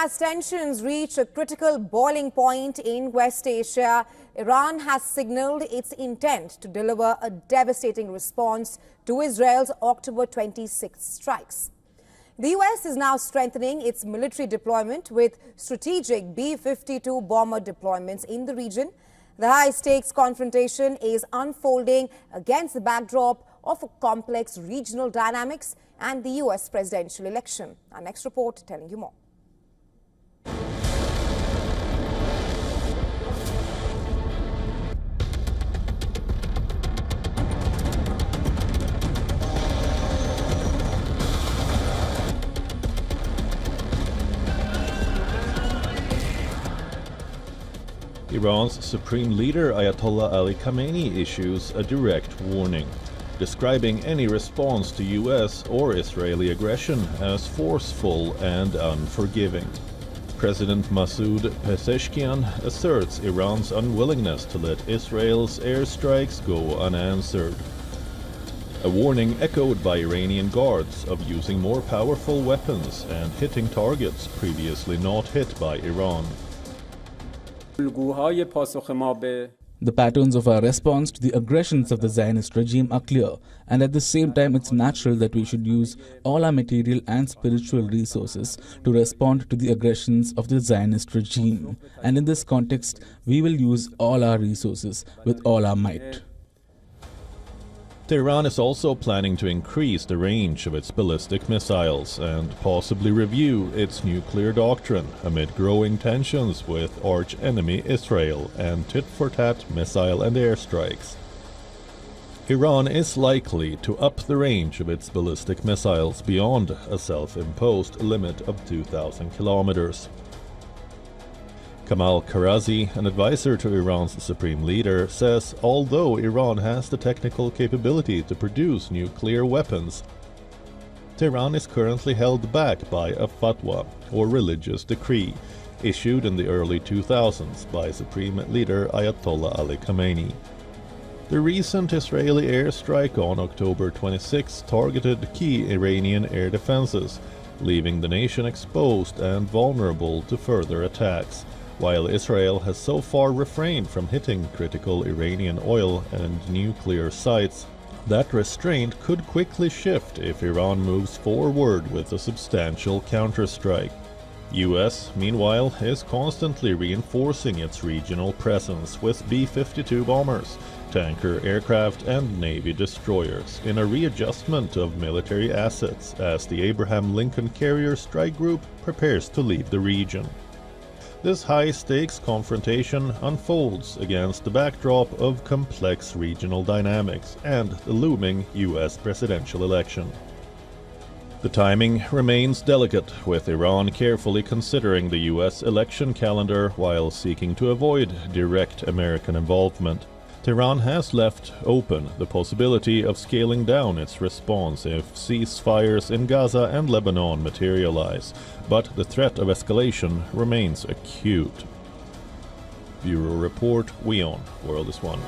As tensions reach a critical boiling point in West Asia, Iran has signaled its intent to deliver a devastating response to Israel's October 26 strikes. The US is now strengthening its military deployment with strategic B-52 bomber deployments in the region. The high-stakes confrontation is unfolding against the backdrop of a complex regional dynamics and the US presidential election. Our next report telling you more. Iran's Supreme Leader Ayatollah Ali Khamenei issues a direct warning, describing any response to US or Israeli aggression as forceful and unforgiving. President Masoud Pezeshkian asserts Iran's unwillingness to let Israel's airstrikes go unanswered. A warning echoed by Iranian guards of using more powerful weapons and hitting targets previously not hit by Iran. The patterns of our response to the aggressions of the Zionist regime are clear, and at the same time it's natural that we should use all our material and spiritual resources to respond to the aggressions of the Zionist regime. And in this context, we will use all our resources with all our might. Tehran is also planning to increase the range of its ballistic missiles and possibly review its nuclear doctrine amid growing tensions with arch-enemy Israel and tit-for-tat missile and airstrikes. Iran is likely to up the range of its ballistic missiles beyond a self-imposed limit of 2,000 kilometers. Kamal Karazi, an advisor to Iran's Supreme Leader, says although Iran has the technical capability to produce nuclear weapons, Tehran is currently held back by a fatwa, or religious decree, issued in the early 2000s by Supreme Leader Ayatollah Ali Khamenei. The recent Israeli airstrike on October 26 targeted key Iranian air defenses, leaving the nation exposed and vulnerable to further attacks, while Israel has so far refrained from hitting critical Iranian oil and nuclear sites. That restraint could quickly shift if Iran moves forward with a substantial counterstrike. US, meanwhile, is constantly reinforcing its regional presence with B-52 bombers, tanker aircraft and Navy destroyers in a readjustment of military assets as the Abraham Lincoln Carrier Strike Group prepares to leave the region. This high-stakes confrontation unfolds against the backdrop of complex regional dynamics and the looming US presidential election. The timing remains delicate, with Iran carefully considering the US election calendar while seeking to avoid direct American involvement. Tehran has left open the possibility of scaling down its response if ceasefires in Gaza and Lebanon materialize, but the threat of escalation remains acute. Bureau Report, WION World is One.